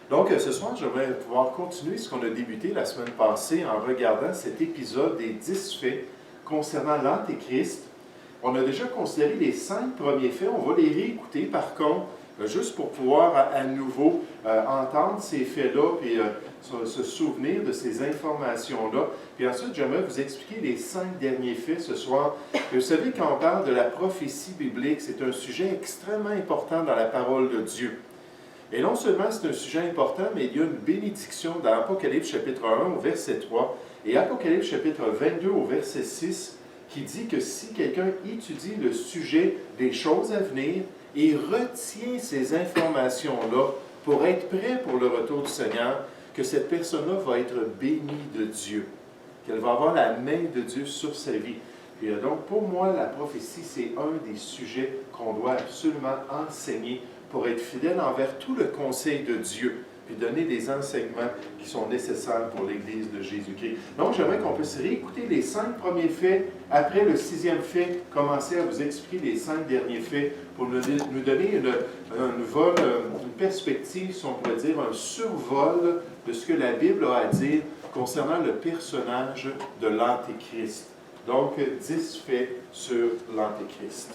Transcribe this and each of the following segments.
Donc, ce soir, j'aimerais pouvoir continuer ce qu'on a débuté la semaine passée en regardant cet épisode des 10 faits concernant l'Antéchrist. On a déjà considéré les 5 premiers faits, on va les réécouter par contre, juste pour pouvoir à nouveau entendre ces faits-là et se souvenir de ces informations-là. Puis ensuite, j'aimerais vous expliquer les 5 derniers faits ce soir. Et vous savez, quand on parle de la prophétie biblique, c'est un sujet extrêmement important dans la parole de Dieu. Et non seulement c'est un sujet important, mais il y a une bénédiction dans Apocalypse chapitre 1 au verset 3 et Apocalypse chapitre 22 au verset 6 qui dit que si quelqu'un étudie le sujet des choses à venir et retient ces informations-là pour être prêt pour le retour du Seigneur, que cette personne-là va être bénie de Dieu, qu'elle va avoir la main de Dieu sur sa vie. Et donc, pour moi, la prophétie, c'est un des sujets qu'on doit absolument enseigner pour être fidèle envers tout le conseil de Dieu, puis donner des enseignements qui sont nécessaires pour l'Église de Jésus-Christ. Donc, j'aimerais qu'on puisse réécouter les 5 premiers faits, après le 6e fait, commencer à vous expliquer les 5 derniers faits pour nous donner une perspective, si on pourrait dire, un survol de ce que la Bible a à dire concernant le personnage de l'Antéchrist. Donc, 10 faits sur l'Antéchrist.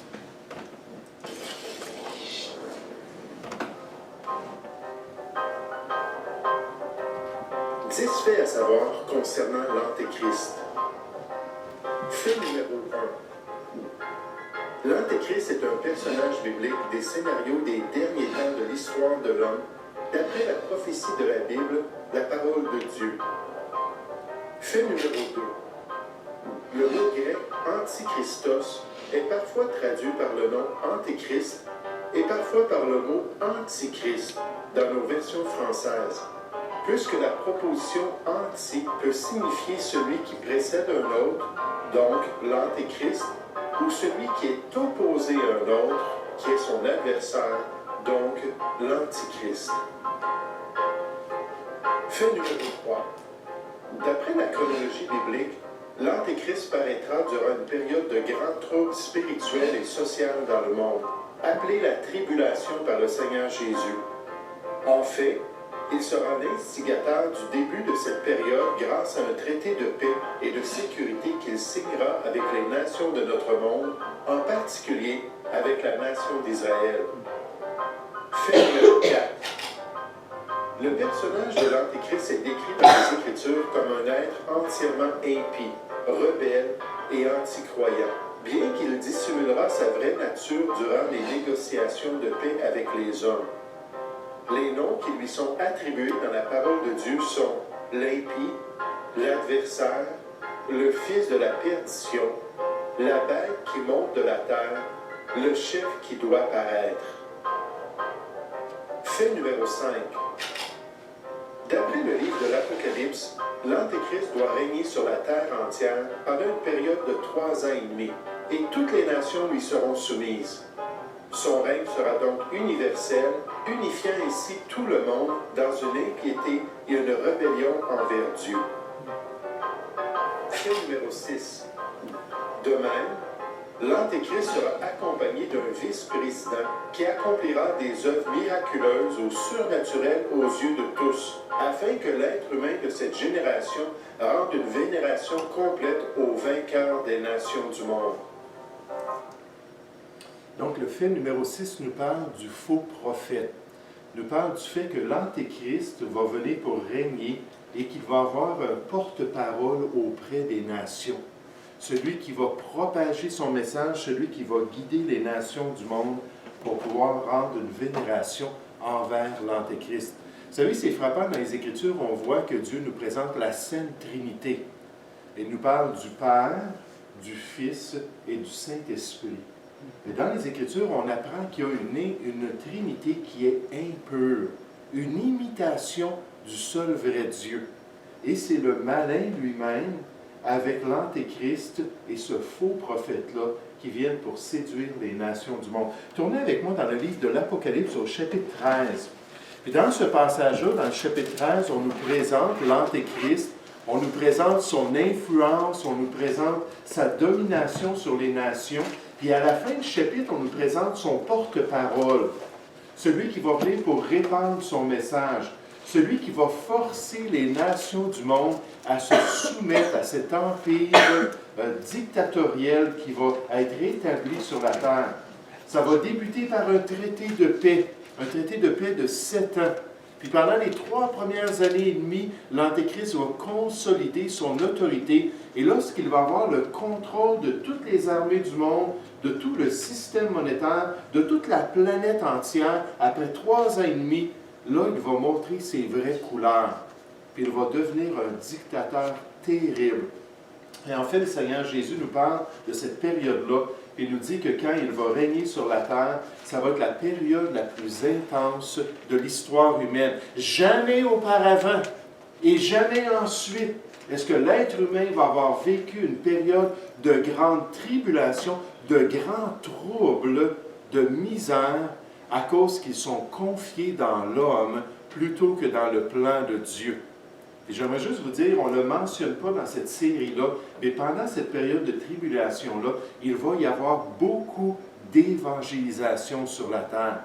10 faits à savoir concernant l'Antéchrist. Fait numéro 1. L'Antéchrist est un personnage biblique des scénarios des derniers temps de l'histoire de l'homme, d'après la prophétie de la Bible, la parole de Dieu. Fait numéro 2. Le mot grec antichristos est parfois traduit par le nom Antéchrist et parfois par le mot antichrist dans nos versions françaises. Puisque la proposition anti peut signifier celui qui précède un autre, donc l'antéchrist, ou celui qui est opposé à un autre, qui est son adversaire, donc l'antichrist. Fait numéro 3. D'après la chronologie biblique, l'antéchrist paraîtra durant une période de grande trouble spirituelle et sociale dans le monde, appelée la tribulation par le Seigneur Jésus. En fait, il sera l'instigateur du début de cette période grâce à un traité de paix et de sécurité qu'il signera avec les nations de notre monde, en particulier avec la nation d'Israël. Fait numéro 4. Le personnage de l'Antéchrist est décrit par les Écritures comme un être entièrement impie, rebelle et anti-croyant, bien qu'il dissimulera sa vraie nature durant les négociations de paix avec les hommes. Les noms qui lui sont attribués dans la parole de Dieu sont l'impie, l'adversaire, le fils de la perdition, la bête qui monte de la terre, le chef qui doit paraître. Fait numéro 5. D'après le livre de l'Apocalypse, l'Antéchrist doit régner sur la terre entière pendant une période de 3 ans et demi, et toutes les nations lui seront soumises. Son règne sera donc universel, unifiant ainsi tout le monde dans une impiété et une rébellion envers Dieu. Fait numéro 6. De même, l'Antéchrist sera accompagné d'un vice-président qui accomplira des œuvres miraculeuses ou surnaturelles aux yeux de tous, afin que l'être humain de cette génération rende une vénération complète au vainqueur des nations du monde. Donc, le fait numéro 6 nous parle du faux prophète. Nous parle du fait que l'Antéchrist va venir pour régner et qu'il va avoir un porte-parole auprès des nations. Celui qui va propager son message, celui qui va guider les nations du monde pour pouvoir rendre une vénération envers l'Antéchrist. Vous savez, c'est frappant dans les Écritures, on voit que Dieu nous présente la Sainte Trinité. Il nous parle du Père, du Fils et du Saint-Esprit. Mais dans les Écritures, on apprend qu'il y a une Trinité qui est impure, une imitation du seul vrai Dieu. Et c'est le malin lui-même, avec l'Antéchrist et ce faux prophète-là, qui viennent pour séduire les nations du monde. Tournez avec moi dans le livre de l'Apocalypse au chapitre 13. Puis dans ce passage-là, dans le chapitre 13, on nous présente l'Antéchrist, on nous présente son influence, on nous présente sa domination sur les nations. Puis à la fin du chapitre, on nous présente son porte-parole, celui qui va venir pour répandre son message, celui qui va forcer les nations du monde à se soumettre à cet empire dictatoriel qui va être établi sur la terre. Ça va débuter par un traité de paix de 7 ans. Puis pendant les 3 premières années et demie, l'Antéchrist va consolider son autorité. Et lorsqu'il va avoir le contrôle de toutes les armées du monde, de tout le système monétaire, de toute la planète entière, après 3 ans et demi, là, il va montrer ses vraies couleurs. Puis il va devenir un dictateur terrible. Et en fait, le Seigneur Jésus nous parle de cette période-là. Il nous dit que quand il va régner sur la terre, ça va être la période la plus intense de l'histoire humaine. Jamais auparavant et jamais ensuite est-ce que l'être humain va avoir vécu une période de grande tribulation, de grands troubles, de misère, à cause qu'ils sont confiés dans l'homme plutôt que dans le plan de Dieu. Et j'aimerais juste vous dire, on ne le mentionne pas dans cette série-là, mais pendant cette période de tribulation-là, il va y avoir beaucoup d'évangélisation sur la terre.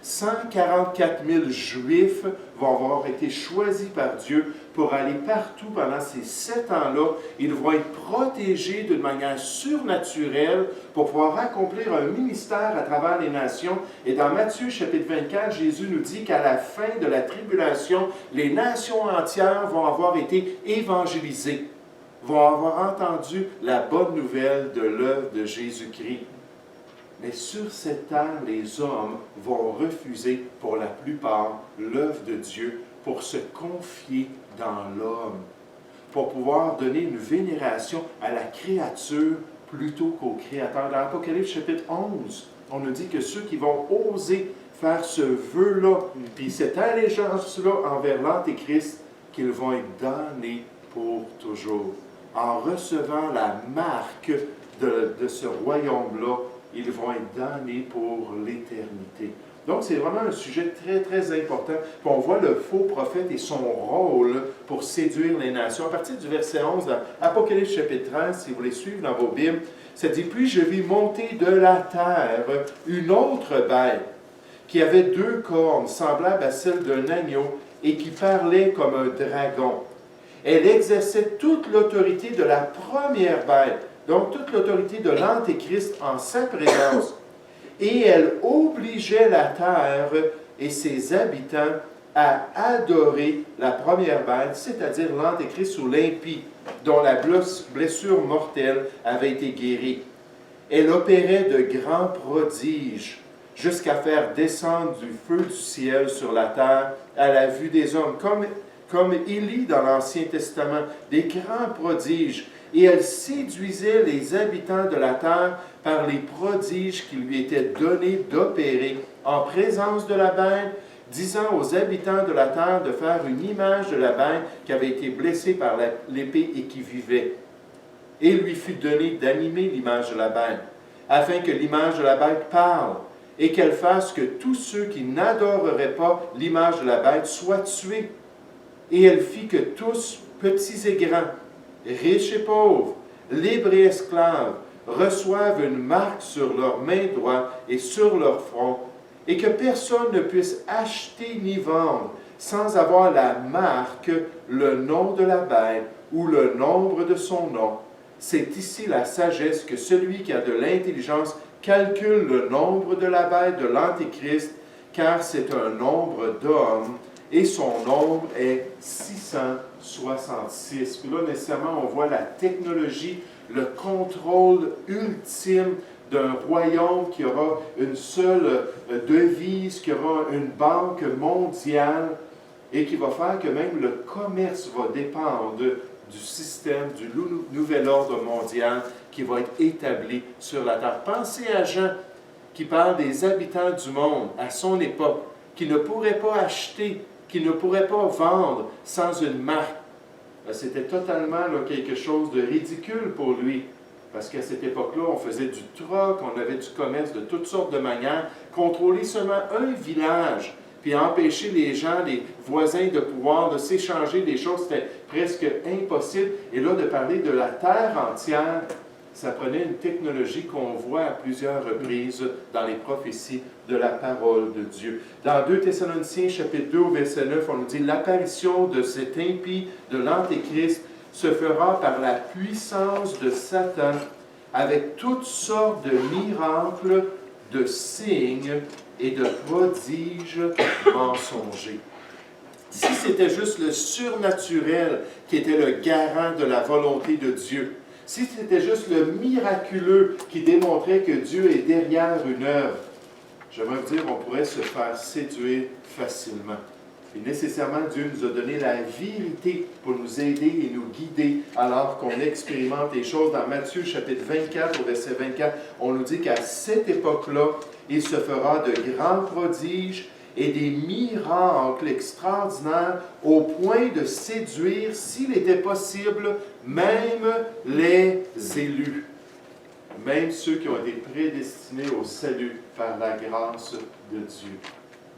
144 000 Juifs vont avoir été choisis par Dieu pour aller partout pendant ces 7 ans-là. Ils vont être protégés d'une manière surnaturelle pour pouvoir accomplir un ministère à travers les nations. Et dans Matthieu chapitre 24, Jésus nous dit qu'à la fin de la tribulation, les nations entières vont avoir été évangélisées, vont avoir entendu la bonne nouvelle de l'œuvre de Jésus-Christ. Mais sur cette terre, les hommes vont refuser pour la plupart l'œuvre de Dieu pour se confier dans l'homme, pour pouvoir donner une vénération à la créature plutôt qu'au Créateur. Dans l'Apocalypse chapitre 11, on nous dit que ceux qui vont oser faire ce vœu-là, puis cette allégeance-là envers l'Antéchrist, qu'ils vont être damnés pour toujours. En recevant la marque de ce royaume-là, ils vont être damnés pour l'éternité. Donc, c'est vraiment un sujet très, très important. Puis on voit le faux prophète et son rôle pour séduire les nations. À partir du verset 11, dans Apocalypse chapitre 13, si vous voulez suivre dans vos Bibles, ça dit « Puis je vis monter de la terre une autre bête qui avait 2 cornes, semblables à celles d'un agneau, et qui parlait comme un dragon. Elle exerçait toute l'autorité de la première bête, donc toute l'autorité de l'Antéchrist en sa présence. Et elle obligeait la terre et ses habitants à adorer la première bête, c'est-à-dire l'Antéchrist ou l'impie, dont la blessure mortelle avait été guérie. Elle opérait de grands prodiges, jusqu'à faire descendre du feu du ciel sur la terre à la vue des hommes, comme Élie dans l'Ancien Testament, des grands prodiges. Et elle séduisait les habitants de la terre par les prodiges qui lui étaient donnés d'opérer en présence de la bête, disant aux habitants de la terre de faire une image de la bête qui avait été blessée par l'épée et qui vivait. Et lui fut donné d'animer l'image de la bête, afin que l'image de la bête parle, et qu'elle fasse que tous ceux qui n'adoreraient pas l'image de la bête soient tués. Et elle fit que tous, petits et grands, riches et pauvres, libres et esclaves, reçoivent une marque sur leur main droite et sur leur front, et que personne ne puisse acheter ni vendre sans avoir la marque, le nom de la bête ou le nombre de son nom. C'est ici la sagesse que celui qui a de l'intelligence calcule le nombre de la bête de l'Antéchrist, car c'est un nombre d'hommes, et son nombre est 666. Puis là, nécessairement, on voit la technologie, le contrôle ultime d'un royaume qui aura une seule devise, qui aura une banque mondiale, et qui va faire que même le commerce va dépendre du système, du nouvel ordre mondial qui va être établi sur la terre. Pensez à Jean, qui parle des habitants du monde à son époque, qui ne pourraient pas acheter, qui ne pourraient pas vendre sans une marque. C'était totalement quelque chose de ridicule pour lui, parce qu'à cette époque-là, on faisait du troc, on avait du commerce de toutes sortes de manières, contrôler seulement un village, puis empêcher les gens, les voisins de pouvoir de s'échanger des choses, c'était presque impossible. Et là, de parler de la terre entière, Ça prenait une technologie qu'on voit à plusieurs reprises dans les prophéties de la parole de Dieu. Dans 2 Thessaloniciens, chapitre 2, au verset 9, on nous dit « L'apparition de cet impie, de l'Antéchrist, se fera par la puissance de Satan, avec toutes sortes de miracles, de signes et de prodiges mensongers. » Si c'était juste le surnaturel qui était le garant de la volonté de Dieu, si c'était juste le miraculeux qui démontrait que Dieu est derrière une œuvre, j'aimerais vous dire, on pourrait se faire séduire facilement. Et nécessairement, Dieu nous a donné la vérité pour nous aider et nous guider alors qu'on expérimente les choses. Dans Matthieu chapitre 24, au verset 24, on nous dit qu'à cette époque-là, il se fera de grands prodiges et des miracles extraordinaires au point de séduire, s'il était possible, même les élus, même ceux qui ont été prédestinés au salut par la grâce de Dieu.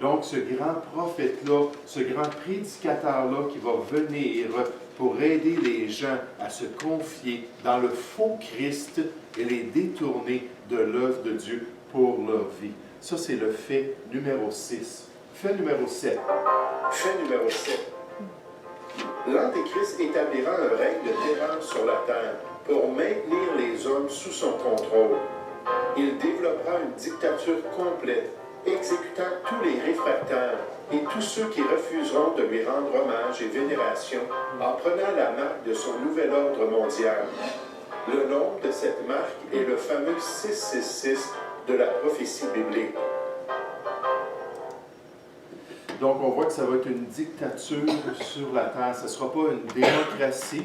Donc, ce grand prophète-là, ce grand prédicateur-là qui va venir pour aider les gens à se confier dans le faux Christ et les détourner de l'œuvre de Dieu pour leur vie. Ça, c'est le fait numéro 6. Fait numéro 7. Fait numéro 7. L'Antéchrist établira un règne de terreur sur la terre pour maintenir les hommes sous son contrôle. Il développera une dictature complète, exécutant tous les réfractaires et tous ceux qui refuseront de lui rendre hommage et vénération en prenant la marque de son nouvel ordre mondial. Le nom de cette marque est le fameux 666 de la prophétie biblique. Donc, on voit que ça va être une dictature sur la terre. Ce ne sera pas une démocratie,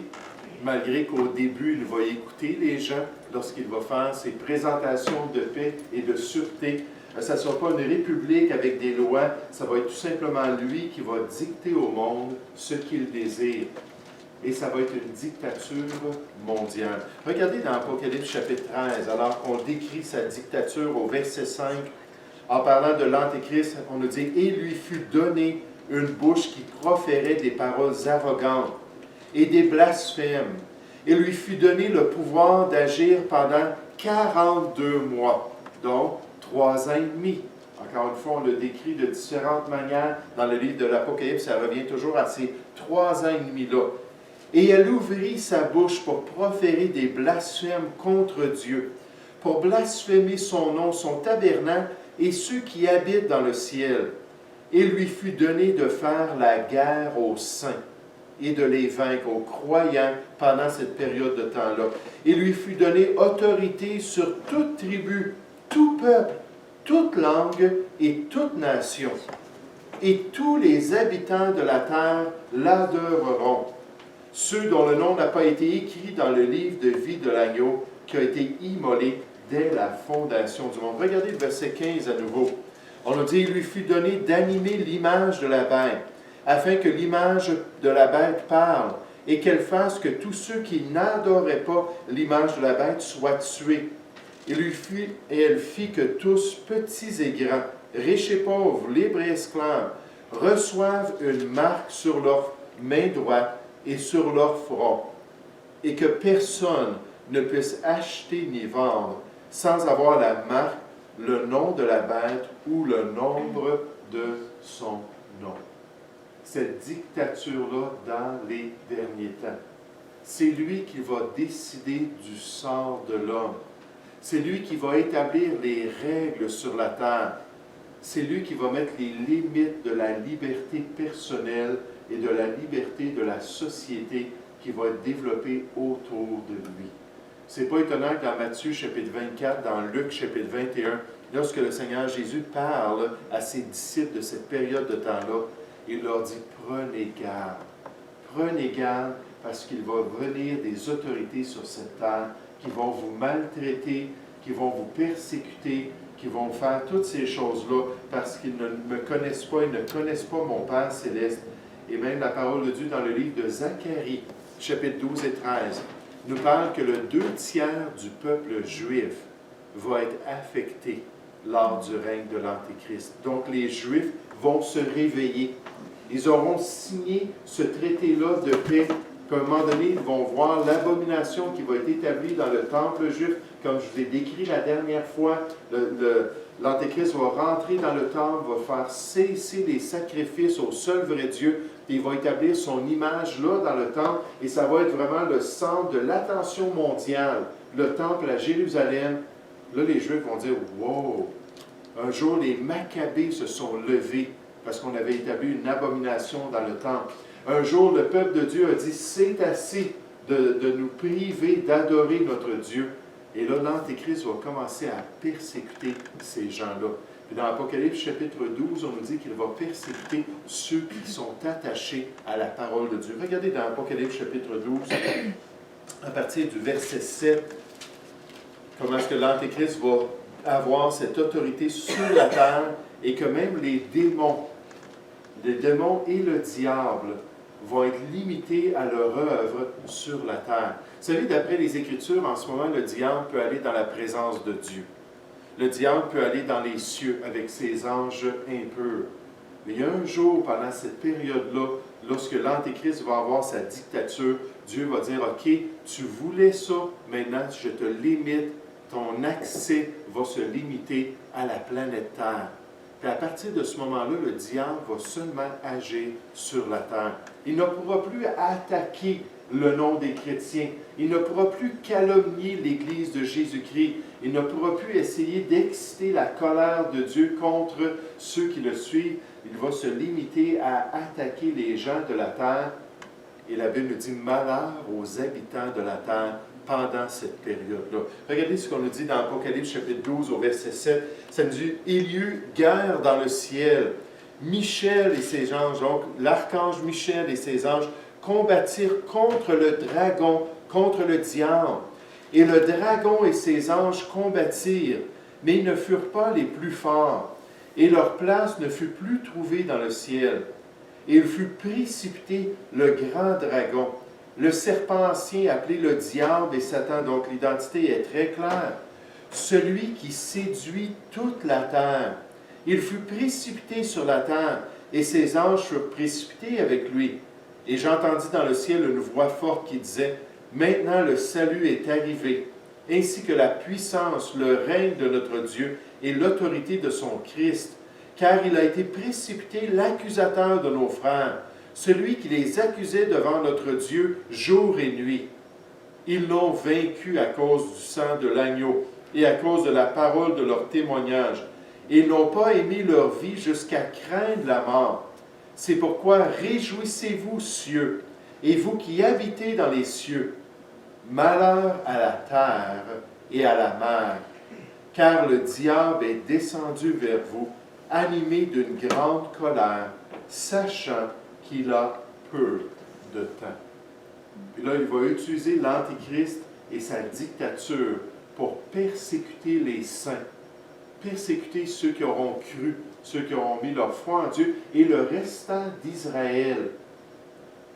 malgré qu'au début, il va écouter les gens lorsqu'il va faire ses présentations de paix et de sûreté. Ça ne sera pas une république avec des lois. Ça va être tout simplement lui qui va dicter au monde ce qu'il désire. Et ça va être une dictature mondiale. Regardez dans Apocalypse chapitre 13, alors qu'on décrit sa dictature au verset 5, en parlant de l'Antéchrist, on nous dit « Et lui fut donné une bouche qui proférait des paroles arrogantes et des blasphèmes. Et lui fut donné le pouvoir d'agir pendant 42 mois, donc 3 ans et demi. » Encore une fois, on le décrit de différentes manières dans le livre de l'Apocalypse. Ça revient toujours à ces 3 ans et demi-là. Et elle ouvrit sa bouche pour proférer des blasphèmes contre Dieu, pour blasphémer son nom, son tabernacle, et ceux qui habitent dans le ciel. Il lui fut donné de faire la guerre aux saints et de les vaincre aux croyants pendant cette période de temps-là. Il lui fut donné autorité sur toute tribu, tout peuple, toute langue et toute nation. Et tous les habitants de la terre l'adoreront. Ceux dont le nom n'a pas été écrit dans le livre de vie de l'agneau qui a été immolé dès la fondation du monde. Regardez le verset 15 à nouveau. On nous dit, il lui fut donné d'animer l'image de la bête, afin que l'image de la bête parle, et qu'elle fasse que tous ceux qui n'adoraient pas l'image de la bête soient tués. Et elle fit que tous, petits et grands, riches et pauvres, libres et esclaves, reçoivent une marque sur leur main droite et sur leur front, et que personne ne puisse acheter ni vendre sans avoir la marque, le nom de la bête ou le nombre de son nom. Cette dictature-là dans les derniers temps, c'est lui qui va décider du sort de l'homme. C'est lui qui va établir les règles sur la terre. C'est lui qui va mettre les limites de la liberté personnelle et de la liberté de la société qui va être développée autour de lui. C'est pas étonnant que dans Matthieu chapitre 24, dans Luc chapitre 21, lorsque le Seigneur Jésus parle à ses disciples de cette période de temps-là, il leur dit « Prenez garde. Prenez garde parce qu'il va venir des autorités sur cette terre qui vont vous maltraiter, qui vont vous persécuter, qui vont faire toutes ces choses-là parce qu'ils ne me connaissent pas, ils ne connaissent pas mon Père céleste. » Et même la parole de Dieu dans le livre de Zacharie, chapitre 12 et 13, nous parle que le 2/3 du peuple juif va être affecté lors du règne de l'Antéchrist. Donc les Juifs vont se réveiller. Ils auront signé ce traité-là de paix Puis à un moment donné, ils vont voir l'abomination qui va être établie dans le temple juif, comme je vous l'ai décrit la dernière fois. L'Antéchrist va rentrer dans le temple, va faire cesser les sacrifices au seul vrai Dieu, et il va établir son image là dans le temple, et ça va être vraiment le centre de l'attention mondiale. Le temple à Jérusalem, là les Juifs vont dire « Wow! » Un jour, les Maccabées se sont levés parce qu'on avait établi une abomination dans le temple. Un jour, le peuple de Dieu a dit « C'est assez de nous priver d'adorer notre Dieu. » Et là, l'Antéchrist va commencer à persécuter ces gens-là. Puis dans l'Apocalypse chapitre 12, on nous dit qu'il va persécuter ceux qui sont attachés à la parole de Dieu. Regardez dans l'Apocalypse chapitre 12, à partir du verset 7, comment est-ce que l'Antéchrist va avoir cette autorité sur la terre et que même les démons et le diable vont être limités à leur œuvre sur la terre. Vous savez, d'après les Écritures, en ce moment, le diable peut aller dans la présence de Dieu. Le diable peut aller dans les cieux avec ses anges impurs. Mais il y a un jour, pendant cette période-là, lorsque l'Antéchrist va avoir sa dictature, Dieu va dire, « OK, tu voulais ça, maintenant je te limite, ton accès va se limiter à la planète Terre. » Puis à partir de ce moment-là, le diable va seulement agir sur la terre. Il ne pourra plus attaquer le nom des chrétiens. Il ne pourra plus calomnier l'Église de Jésus-Christ. Il ne pourra plus essayer d'exciter la colère de Dieu contre ceux qui le suivent. Il va se limiter à attaquer les gens de la terre. Et la Bible nous dit « Malheur aux habitants de la terre » pendant cette période-là. Regardez ce qu'on nous dit dans Apocalypse chapitre 12 au verset 7. Ça nous dit « Il y eut guerre dans le ciel. Michel et ses anges, donc l'archange Michel et ses anges, combattirent contre le dragon, contre le diable. Et le dragon et ses anges combattirent, mais ils ne furent pas les plus forts. Et leur place ne fut plus trouvée dans le ciel. Et il fut précipité le grand dragon, le serpent ancien appelé le diable et Satan, donc l'identité est très claire. Celui qui séduit toute la terre. Il fut précipité sur la terre, et ses anges furent précipités avec lui. Et j'entendis dans le ciel une voix forte qui disait, « Maintenant le salut est arrivé, ainsi que la puissance, le règne de notre Dieu et l'autorité de son Christ, car il a été précipité l'accusateur de nos frères, celui qui les accusait devant notre Dieu jour et nuit. Ils l'ont vaincu à cause du sang de l'agneau et à cause de la parole de leur témoignage. Et ils n'ont pas aimé leur vie jusqu'à craindre la mort. C'est pourquoi réjouissez-vous, cieux, et vous qui habitez dans les cieux. Malheur à la terre et à la mer, car le diable est descendu vers vous, animé d'une grande colère, sachant qu'il a peu de temps. » Puis là, il va utiliser l'Antéchrist et sa dictature pour persécuter les saints, persécuter ceux qui auront cru, ceux qui auront mis leur foi en Dieu, et le restant d'Israël.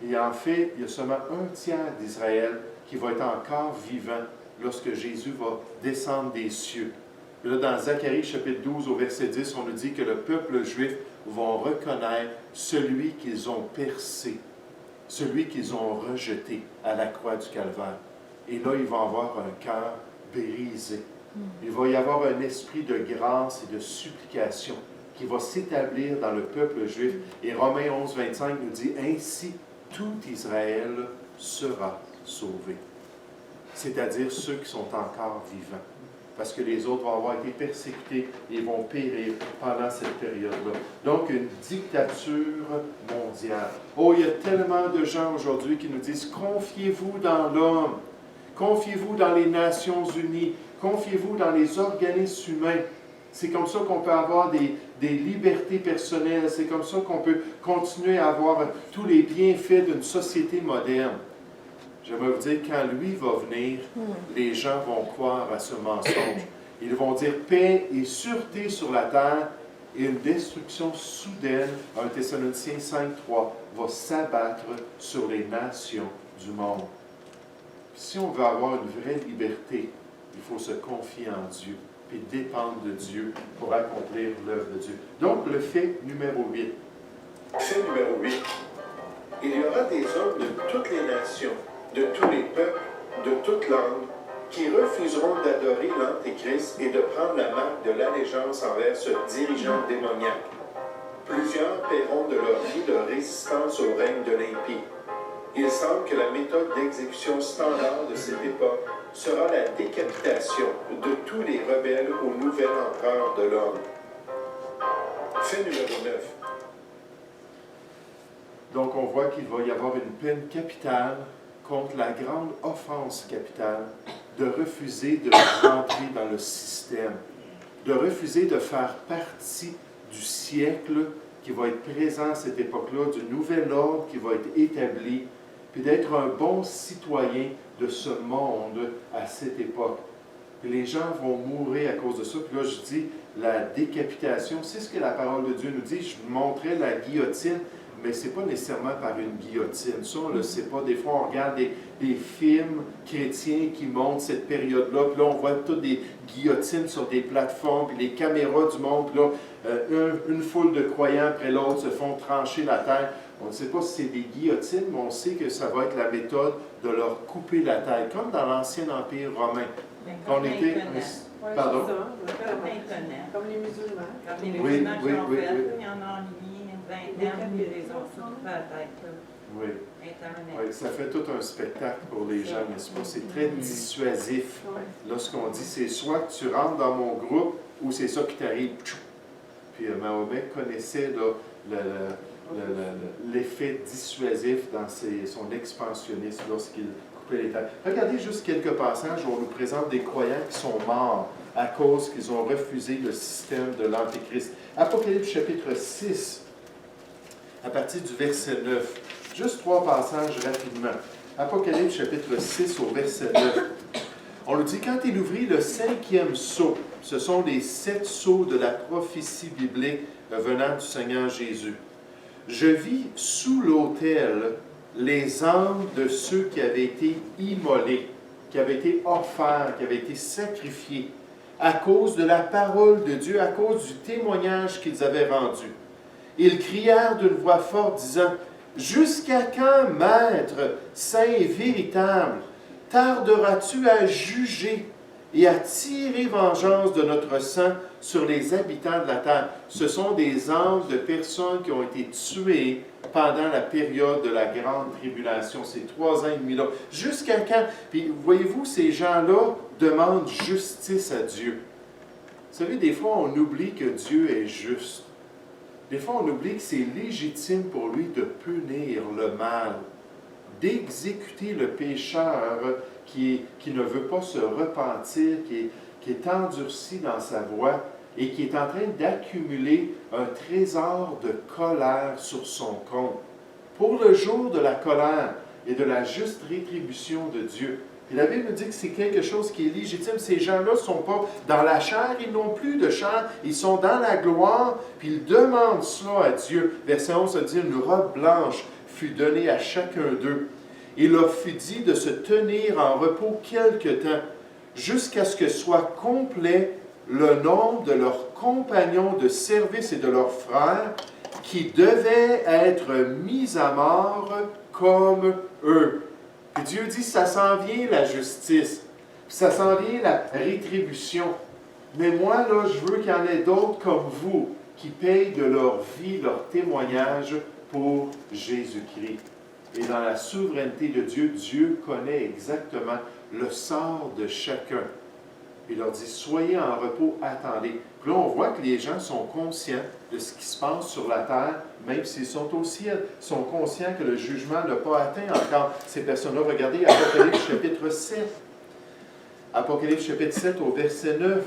Et en fait, il y a seulement un tiers d'Israël qui va être encore vivant lorsque Jésus va descendre des cieux. Puis là, dans Zacharie chapitre 12 au verset 10, on nous dit que le peuple juif va reconnaître celui qu'ils ont percé, celui qu'ils ont rejeté à la croix du Calvaire. Et là, ils vont avoir un cœur brisé. Il va y avoir un esprit de grâce et de supplication qui va s'établir dans le peuple juif. Et Romains 11, 25 nous dit, « Ainsi, tout Israël sera sauvé. » C'est-à-dire ceux qui sont encore vivants. Parce que les autres vont avoir été persécutés et vont périr pendant cette période-là. Donc, une dictature mondiale. Oh, il y a tellement de gens aujourd'hui qui nous disent, confiez-vous dans l'homme, confiez-vous dans les Nations Unies, confiez-vous dans les organismes humains. C'est comme ça qu'on peut avoir des libertés personnelles, c'est comme ça qu'on peut continuer à avoir tous les bienfaits d'une société moderne. J'aimerais vous dire, quand lui va venir, les gens vont croire à ce mensonge. Ils vont dire paix et sûreté sur la terre et une destruction soudaine, 1 Thessaloniciens 5.3, va s'abattre sur les nations du monde. Si on veut avoir une vraie liberté, il faut se confier en Dieu et dépendre de Dieu pour accomplir l'œuvre de Dieu. Donc, le fait numéro 8. Fait numéro 8. Il y aura des hommes de toutes les nations, de tous les peuples, de toutes langues, qui refuseront d'adorer l'Antéchrist et de prendre la marque de l'allégeance envers ce dirigeant démoniaque. Plusieurs paieront de leur vie leur résistance au règne de l'impie. Il semble que la méthode d'exécution standard de cette époque sera la décapitation de tous les rebelles au nouvel empereur de l'homme. Fait numéro 9. Donc, on voit qu'il va y avoir une peine capitale contre la grande offense capitale de refuser de rentrer dans le système, de refuser de faire partie du siècle qui va être présent à cette époque-là, du nouvel ordre qui va être établi, puis d'être un bon citoyen de ce monde à cette époque. Puis les gens vont mourir à cause de ça. Puis là, je dis la décapitation, c'est ce que la parole de Dieu nous dit. Je vous montrais la guillotine, mais ce n'est pas nécessairement par une guillotine. Ça, on ne le sait pas. Des fois, on regarde des films chrétiens qui montrent cette période-là, puis là, on voit toutes des guillotines sur des plateformes, puis les caméras du monde, puis là, une foule de croyants après l'autre se font trancher la tête. On ne sait pas si c'est des guillotines, mais on sait que ça va être la méthode de leur couper la tête, comme dans l'Ancien Empire romain. Comme les était... Internet. Pardon? Comme Internet. Comme les musulmans. Comme les Oui, musulmans oui, qui ont oui, fait, oui. il y en a en ligne, une vingtaine, puis les autres se coupent la tête. Là. Oui. Internet. Oui, ça fait tout un spectacle pour les gens, n'est-ce pas? C'est très dissuasif. Ouais. Lorsqu'on dit, c'est soit que tu rentres dans mon groupe, ou c'est ça qui t'arrive. Puis Mahomet connaissait là, l'effet dissuasif dans son expansionnisme lorsqu'il coupait les têtes. Regardez juste quelques passages où on nous présente des croyants qui sont morts à cause qu'ils ont refusé le système de l'Antéchrist. Apocalypse chapitre 6, à partir du verset 9. Juste 3 passages rapidement. Apocalypse chapitre 6 au verset 9. On nous dit, quand il ouvrit le 5e sceau, ce sont les 7 sceaux de la prophétie biblique venant du Seigneur Jésus. Je vis sous l'autel les âmes de ceux qui avaient été immolés, qui avaient été offerts, qui avaient été sacrifiés, à cause de la parole de Dieu, à cause du témoignage qu'ils avaient rendu. Ils crièrent d'une voix forte, disant, « Jusqu'à quand, Maître, saint et véritable, tarderas-tu à juger et à tirer vengeance de notre sang sur les habitants de la terre? » Ce sont des âmes de personnes qui ont été tuées pendant la période de la grande tribulation, ces 3 ans et demi-là. Jusqu'à quand? Puis voyez-vous, ces gens-là demandent justice à Dieu. Vous savez, des fois, on oublie que Dieu est juste. Des fois, on oublie que c'est légitime pour lui de punir le mal, d'exécuter le pécheur qui ne veut pas se repentir, qui est endurci dans sa voie et qui est en train d'accumuler un trésor de colère sur son compte. Pour le jour de la colère et de la juste rétribution de Dieu. Et la Bible nous dit que c'est quelque chose qui est légitime. Ces gens-là ne sont pas dans la chair, ils n'ont plus de chair, ils sont dans la gloire, puis ils demandent cela à Dieu. Verset 11 se dit, une robe blanche fut donnée à chacun d'eux. Il leur fut dit de se tenir en repos quelque temps, jusqu'à ce que soit complet le nombre de leurs compagnons de service et de leurs frères, qui devaient être mis à mort comme eux. Et Dieu dit, ça s'en vient la justice, puis ça s'en vient la rétribution. Mais moi, là, je veux qu'il y en ait d'autres comme vous, qui payent de leur vie, leur témoignage pour Jésus-Christ. Et dans la souveraineté de Dieu, Dieu connaît exactement le sort de chacun. Il leur dit, soyez en repos, attendez. Puis là, on voit que les gens sont conscients de ce qui se passe sur la terre, même s'ils sont au ciel. Ils sont conscients que le jugement n'a pas atteint encore ces personnes-là. Regardez Apocalypse chapitre 7. Apocalypse chapitre 7 au verset 9.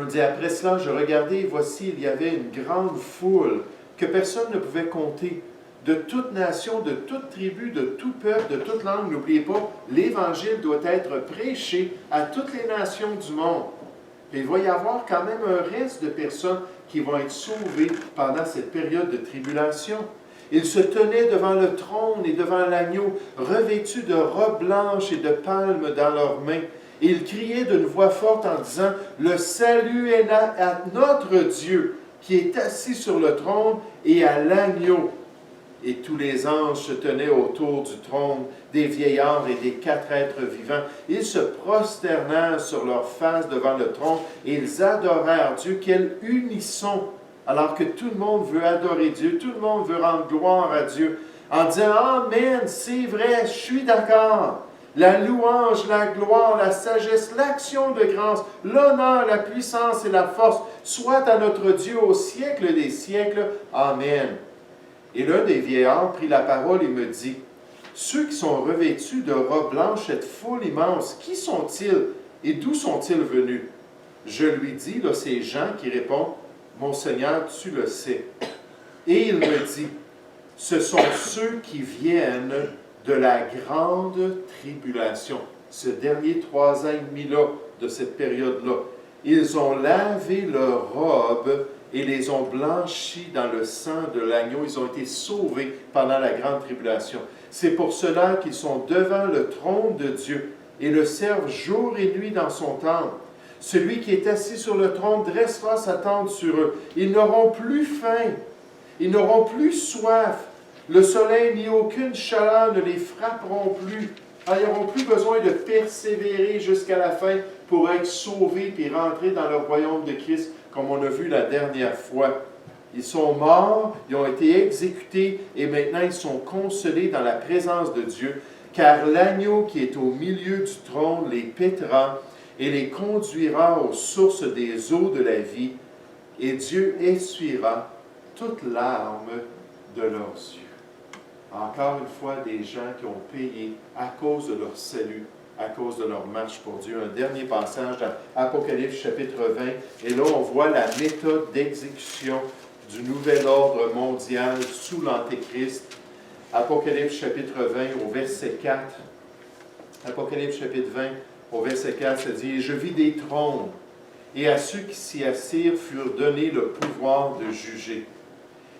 On dit, après cela, je regardais et voici, il y avait une grande foule que personne ne pouvait compter, de toute nation, de toute tribu, de tout peuple, de toute langue. N'oubliez pas, l'Évangile doit être prêché à toutes les nations du monde. Et il va y avoir quand même un reste de personnes qui vont être sauvées pendant cette période de tribulation. Ils se tenaient devant le trône et devant l'agneau, revêtus de robes blanches et de palmes dans leurs mains. Et ils criaient d'une voix forte en disant, « Le salut est à notre Dieu, qui est assis sur le trône, et à l'agneau. » Et tous les anges se tenaient autour du trône, des vieillards et des 4 êtres vivants. Ils se prosternèrent sur leurs faces devant le trône et ils adorèrent Dieu. Quel unisson! Alors que tout le monde veut adorer Dieu, tout le monde veut rendre gloire à Dieu, en disant « Amen, c'est vrai, je suis d'accord. » La louange, la gloire, la sagesse, l'action de grâce, l'honneur, la puissance et la force soient à notre Dieu au siècle des siècles. Amen. Et l'un des vieillards prit la parole et me dit, « Ceux qui sont revêtus de robes blanches, cette foule immense, qui sont-ils et d'où sont-ils venus? » Je lui dis, là, c'est Jean qui répond, « Mon Seigneur, tu le sais. » Et il me dit, « Ce sont ceux qui viennent de la grande tribulation. » Ce dernier 3 ans et demi-là, de cette période-là. Ils ont lavé leurs robes et les ont blanchis dans le sang de l'agneau. Ils ont été sauvés pendant la grande tribulation. C'est pour cela qu'ils sont devant le trône de Dieu et le servent jour et nuit dans son temple. Celui qui est assis sur le trône dressera sa tente sur eux. Ils n'auront plus faim, ils n'auront plus soif. Le soleil ni aucune chaleur ne les frapperont plus. Ils n'auront plus besoin de persévérer jusqu'à la fin pour être sauvés et rentrer dans le royaume de Christ, comme on a vu la dernière fois. Ils sont morts, ils ont été exécutés et maintenant ils sont consolés dans la présence de Dieu, car l'agneau qui est au milieu du trône les paîtra et les conduira aux sources des eaux de la vie, et Dieu essuiera toute larme de leurs yeux. Encore une fois, des gens qui ont payé à cause de leur salut, à cause de leur marche pour Dieu. Un dernier passage dans Apocalypse chapitre 20, et là on voit la méthode d'exécution du nouvel ordre mondial sous l'Antéchrist. Apocalypse chapitre 20 au verset 4. Apocalypse chapitre 20 au verset 4, ça dit « Et je vis des trônes, et à ceux qui s'y assirent furent donnés le pouvoir de juger.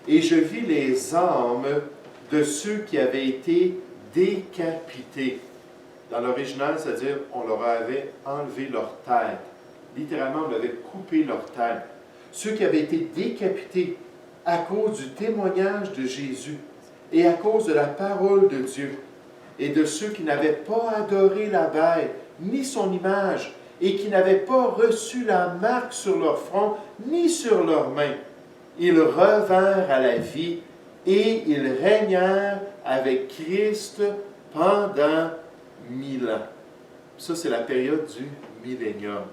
Et je vis les âmes de ceux qui avaient été décapités. » Dans l'original, c'est-à-dire on leur avait enlevé leur tête. Littéralement, on leur avait coupé leur tête. Ceux qui avaient été décapités à cause du témoignage de Jésus et à cause de la parole de Dieu, et de ceux qui n'avaient pas adoré la bête, ni son image, et qui n'avaient pas reçu la marque sur leur front, ni sur leurs mains. Ils revinrent à la vie, et ils régnèrent avec Christ pendant 1000 ans. Ça, c'est la période du millénium.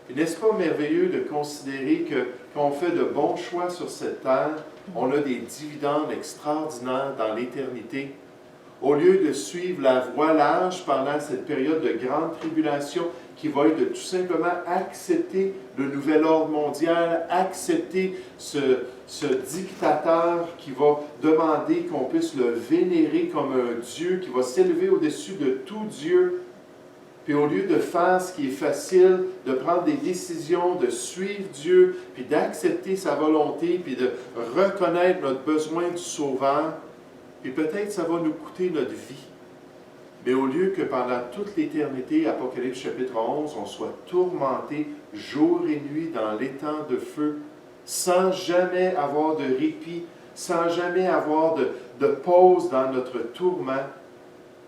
Et n'est-ce pas merveilleux de considérer que quand on fait de bons choix sur cette terre, on a des dividendes extraordinaires dans l'éternité? Au lieu de suivre la voie large pendant cette période de grande tribulation, qui va être de tout simplement accepter le nouvel ordre mondial, accepter ce dictateur qui va demander qu'on puisse le vénérer comme un Dieu, qui va s'élever au-dessus de tout Dieu. Puis au lieu de faire ce qui est facile, de prendre des décisions, de suivre Dieu, puis d'accepter sa volonté, puis de reconnaître notre besoin du Sauveur, puis peut-être ça va nous coûter notre vie. Mais au lieu que pendant toute l'éternité, Apocalypse chapitre 11, on soit tourmenté jour et nuit dans l'étang de feu, sans jamais avoir de répit, sans jamais avoir de pause dans notre tourment,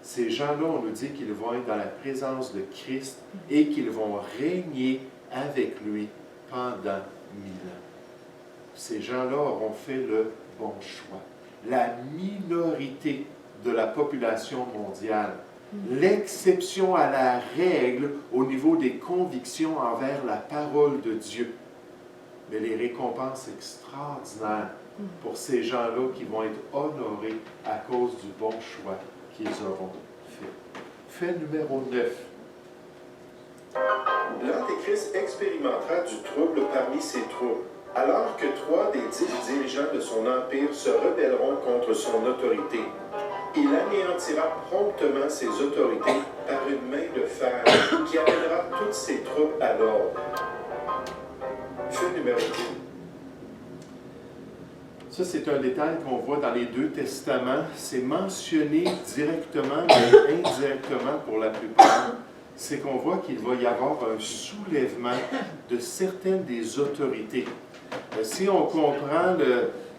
ces gens-là, on nous dit qu'ils vont être dans la présence de Christ et qu'ils vont régner avec lui pendant 1000 ans. Ces gens-là auront fait le bon choix. La minorité de la population mondiale, l'exception à la règle au niveau des convictions envers la parole de Dieu. Mais les récompenses extraordinaires pour ces gens-là qui vont être honorés à cause du bon choix qu'ils auront fait. Fait numéro 9. L'Antéchrist expérimentera du trouble parmi ses troupes, alors que 3 des 10 dirigeants de son empire se rebelleront contre son autorité. Il anéantira promptement ses autorités par une main de fer qui amènera toutes ses troupes à l'ordre. Fait numéro 2. Ça, c'est un détail qu'on voit dans les 2 testaments. C'est mentionné directement, mais indirectement pour la plupart. C'est qu'on voit qu'il va y avoir un soulèvement de certaines des autorités. Si on comprend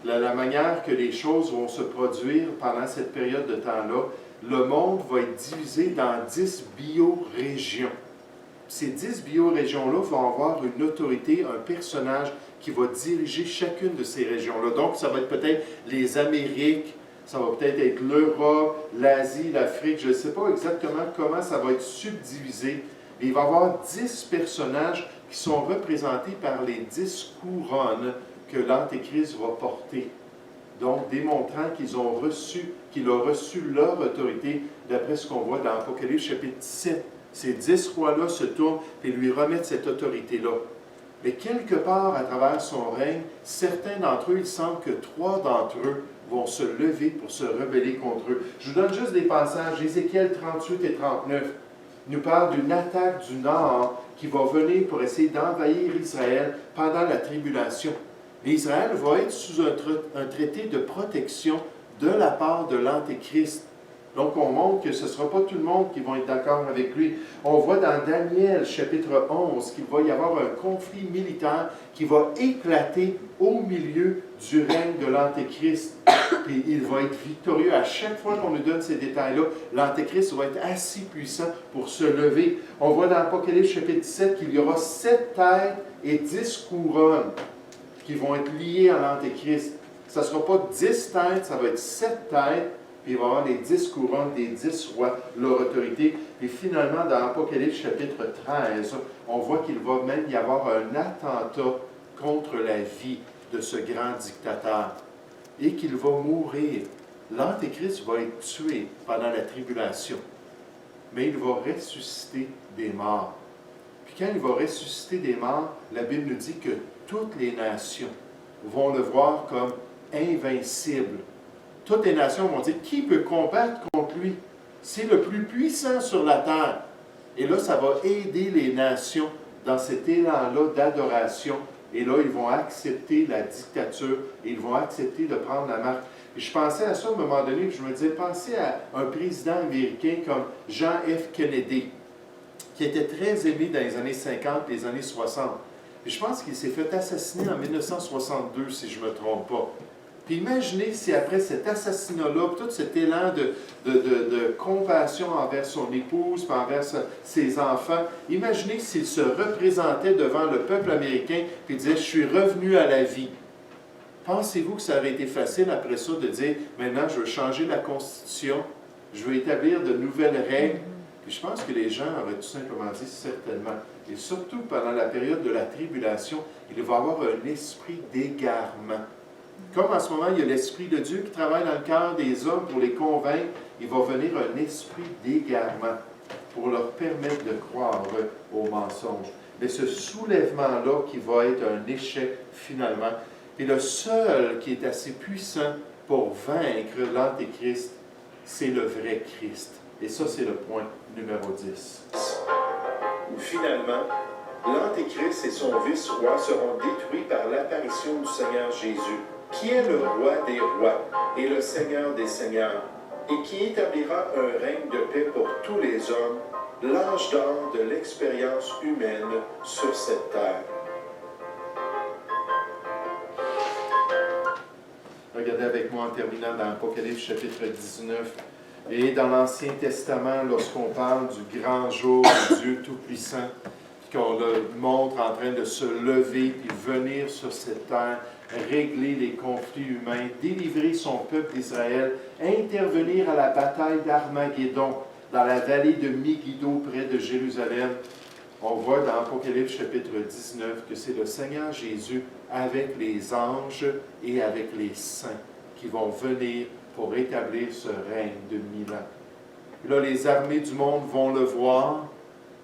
la manière que les choses vont se produire pendant cette période de temps-là, le monde va être divisé dans 10 biorégions. Ces 10 biorégions-là vont avoir une autorité, un personnage qui va diriger chacune de ces régions-là. Donc, ça va être peut-être les Amériques, ça va peut-être être l'Europe, l'Asie, l'Afrique, je ne sais pas exactement comment ça va être subdivisé. Mais il va y avoir 10 personnages qui sont représentés par les 10 couronnes que l'Antéchrist va porter. Donc, démontrant qu'il a reçu leur autorité, d'après ce qu'on voit dans Apocalypse chapitre 17. Ces 10 rois-là se tournent et lui remettent cette autorité-là. Mais quelque part, à travers son règne, certains d'entre eux, il semble que 3 d'entre eux vont se lever pour se rebeller contre eux. Je vous donne juste des passages. Ézéchiel 38 et 39 nous parle d'une attaque du Nord qui va venir pour essayer d'envahir Israël pendant la tribulation. Et Israël va être sous un traité de protection de la part de l'Antéchrist. Donc, on montre que ce ne sera pas tout le monde qui va être d'accord avec lui. On voit dans Daniel, chapitre 11, qu'il va y avoir un conflit militaire qui va éclater au milieu du règne de l'Antéchrist. Et il va être victorieux. À chaque fois qu'on nous donne ces détails-là, l'Antéchrist va être assez puissant pour se lever. On voit dans Apocalypse, chapitre 17, qu'il y aura 7 têtes et 10 couronnes qui vont être liées à l'Antéchrist. Ça ne sera pas 10 têtes, ça va être 7 têtes. Puis il va y avoir les 10 couronnes des 10 rois, leur autorité. Et finalement, dans Apocalypse chapitre 13, on voit qu'il va même y avoir un attentat contre la vie de ce grand dictateur et qu'il va mourir. L'Antéchrist va être tué pendant la tribulation, mais il va ressusciter des morts. Puis quand il va ressusciter des morts, la Bible nous dit que toutes les nations vont le voir comme invincible. Toutes les nations vont dire, qui peut combattre contre lui? C'est le plus puissant sur la terre. Et là, ça va aider les nations dans cet élan-là d'adoration. Et là, ils vont accepter la dictature et ils vont accepter de prendre la marque. Et je pensais à ça à un moment donné, puis je me disais, pensez à un président américain comme John F. Kennedy, qui était très aimé dans les années 50 et les années 60. Et je pense qu'il s'est fait assassiner en 1962, si je ne me trompe pas. Puis imaginez si après cet assassinat-là, tout cet élan de compassion envers son épouse, puis envers ses enfants, imaginez s'il se représentait devant le peuple américain, puis disait « Je suis revenu à la vie ». Pensez-vous que ça aurait été facile après ça de dire « Maintenant, je veux changer la Constitution, je veux établir de nouvelles règles ». Puis je pense que les gens auraient tout simplement dit « Certainement ». Et surtout pendant la période de la tribulation, il va y avoir un esprit d'égarement. Comme en ce moment, il y a l'Esprit de Dieu qui travaille dans le cœur des hommes pour les convaincre, il va venir un esprit d'égarement pour leur permettre de croire aux mensonges. Mais ce soulèvement-là qui va être un échec finalement, et le seul qui est assez puissant pour vaincre l'Antéchrist, c'est le vrai Christ. Et ça, c'est le point numéro 10. Finalement, l'Antéchrist et son vice-roi seront détruits par l'apparition du Seigneur Jésus, qui est le roi des rois et le Seigneur des seigneurs, et qui établira un règne de paix pour tous les hommes, l'âge d'or de l'expérience humaine sur cette terre. Regardez avec moi en terminant dans Apocalypse chapitre 19. Et dans l'Ancien Testament, lorsqu'on parle du grand jour de Dieu Tout-Puissant, qu'on le montre en train de se lever puis venir sur cette terre, régler les conflits humains, délivrer son peuple d'Israël, intervenir à la bataille d'Armageddon dans la vallée de Megiddo près de Jérusalem. On voit dans Apocalypse chapitre 19 que c'est le Seigneur Jésus avec les anges et avec les saints qui vont venir pour établir ce règne de 1000 ans. Et là, les armées du monde vont le voir,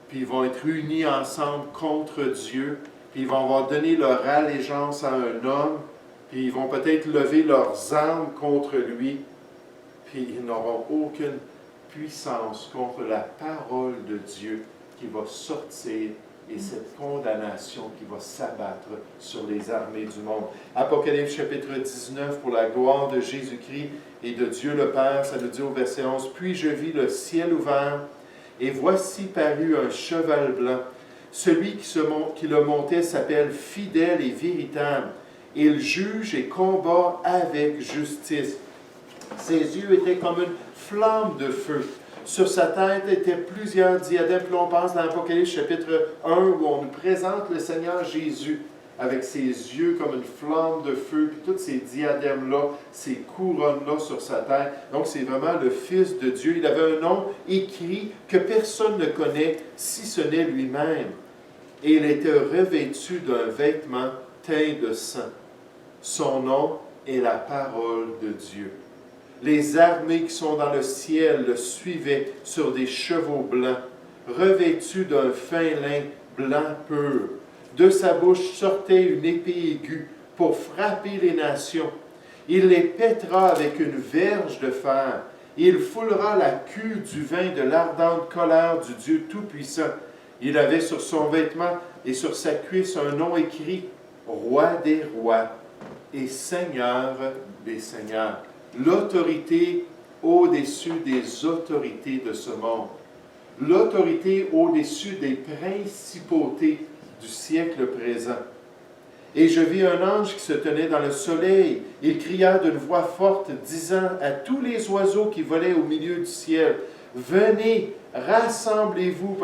puis ils vont être unis ensemble contre Dieu, puis ils vont avoir donné leur allégeance à un homme, puis ils vont peut-être lever leurs armes contre lui, puis ils n'auront aucune puissance contre la parole de Dieu qui va sortir et cette condamnation qui va s'abattre sur les armées du monde. Apocalypse chapitre 19, pour la gloire de Jésus-Christ et de Dieu le Père, ça nous dit au verset 11, « Puis je vis le ciel ouvert, et voici parut un cheval blanc. Celui qui le montait s'appelle fidèle et véritable, Il juge et combat avec justice. Ses yeux étaient comme une flamme de feu. Sur sa tête étaient plusieurs diadèmes. Puis on passe dans l'Apocalypse chapitre 1 où on nous présente le Seigneur Jésus avec ses yeux comme une flamme de feu, puis tous ces diadèmes-là, ces couronnes-là sur sa tête. Donc c'est vraiment le Fils de Dieu. Il avait un nom écrit que personne ne connaît si ce n'est lui-même. Et il était revêtu d'un vêtement teint de sang. Son nom est la parole de Dieu. Les armées qui sont dans le ciel le suivaient sur des chevaux blancs, revêtus d'un fin lin blanc pur. De sa bouche sortait une épée aiguë pour frapper les nations. Il les pètera avec une verge de fer. Il foulera la queue du vin de l'ardente colère du Dieu Tout-Puissant. Il avait sur son vêtement et sur sa cuisse un nom écrit « Roi des rois et Seigneur des seigneurs ». L'autorité au-dessus des autorités de ce monde. L'autorité au-dessus des principautés du siècle présent. Et je vis un ange qui se tenait dans le soleil. Il cria d'une voix forte, disant à tous les oiseaux qui volaient au milieu du ciel, « Venez, rassemblez-vous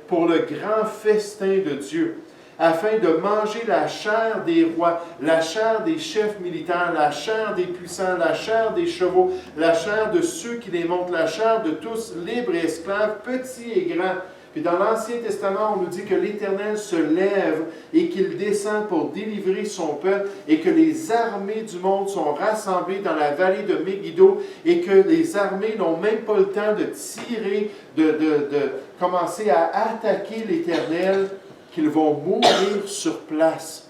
pour le grand festin de Dieu, afin de manger la chair des rois, la chair des chefs militaires, la chair des puissants, la chair des chevaux, la chair de ceux qui les montent, la chair de tous, libres et esclaves, petits et grands. » Puis dans l'Ancien Testament, on nous dit que l'Éternel se lève et qu'il descend pour délivrer son peuple et que les armées du monde sont rassemblées dans la vallée de Megiddo et que les armées n'ont même pas le temps de tirer, de commencer à attaquer l'Éternel, qu'ils vont mourir sur place.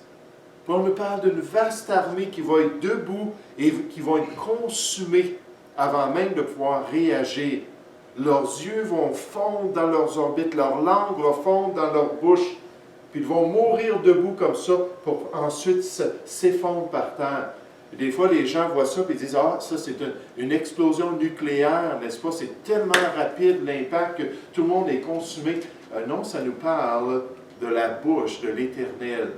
Puis on nous parle d'une vaste armée qui va être debout et qui va être consumée avant même de pouvoir réagir. Leurs yeux vont fondre dans leurs orbites, leur langue va fondre dans leur bouche, puis ils vont mourir debout comme ça pour ensuite s'effondrer par terre. Et des fois, les gens voient ça et disent « Ah, ça c'est une explosion nucléaire, n'est-ce pas? C'est tellement rapide l'impact que tout le monde est consumé. » Non, ça nous parle de la bouche de l'Éternel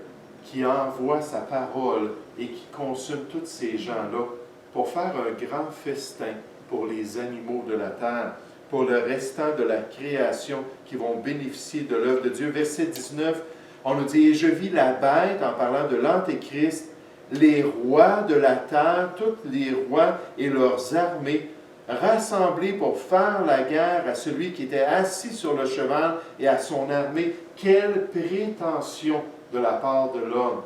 qui envoie sa parole et qui consume tous ces gens-là pour faire un grand festin pour les animaux de la terre, pour le restant de la création qui vont bénéficier de l'œuvre de Dieu. Verset 19, on nous dit « Et je vis la bête, en parlant de l'Antéchrist, les rois de la terre, tous les rois et leurs armées, rassemblés pour faire la guerre à celui qui était assis sur le cheval et à son armée. » Quelle prétention de la part de l'homme!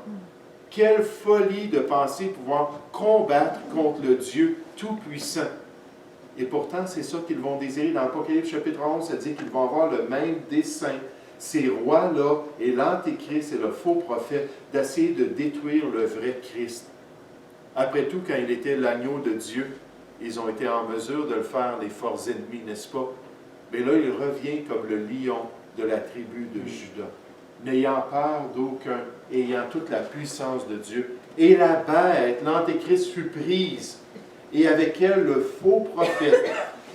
Quelle folie de penser pouvoir combattre contre le Dieu Tout-Puissant! Et pourtant, c'est ça qu'ils vont désirer. Dans l'Apocalypse chapitre 11, ça dit qu'ils vont avoir le même dessein. Ces rois-là et l'Antéchrist et le faux prophète d'essayer de détruire le vrai Christ. Après tout, quand il était l'agneau de Dieu, ils ont été en mesure de le faire, les forts ennemis, n'est-ce pas? Mais là, il revient comme le lion de la tribu de Juda, n'ayant peur d'aucun, ayant toute la puissance de Dieu. Et la bête, l'Antéchrist, fut prise, et avec elle le faux prophète,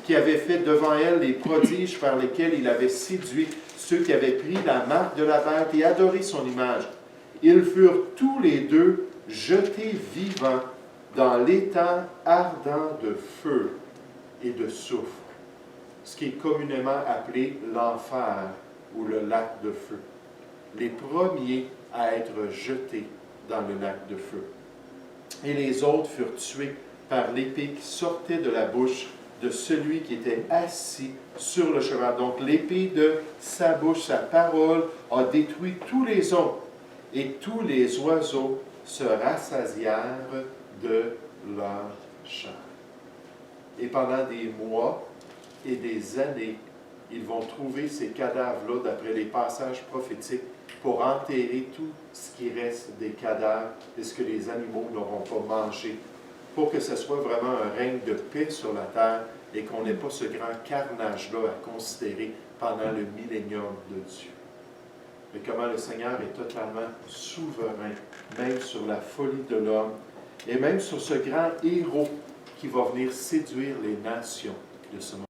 qui avait fait devant elle les prodiges par lesquels il avait séduit ceux qui avaient pris la marque de la bête et adoré son image. Ils furent tous les deux jetés vivants dans l'étang ardent de feu et de soufre, ce qui est communément appelé l'enfer ou le lac de feu. Les premiers à être jetés dans le lac de feu. Et les autres furent tués par l'épée qui sortait de la bouche de celui qui était assis sur le cheval. Donc l'épée de sa bouche, sa parole, a détruit tous les autres. Et tous les oiseaux se rassasièrent de leur chair. Et pendant des mois et des années, ils vont trouver ces cadavres-là, d'après les passages prophétiques, pour enterrer tout ce qui reste des cadavres et ce que les animaux n'auront pas mangé, pour que ce soit vraiment un règne de paix sur la terre et qu'on n'ait pas ce grand carnage-là à considérer pendant le millénium de Dieu. Mais comment le Seigneur est totalement souverain, même sur la folie de l'homme, et même sur ce grand héros qui va venir séduire les nations de ce monde.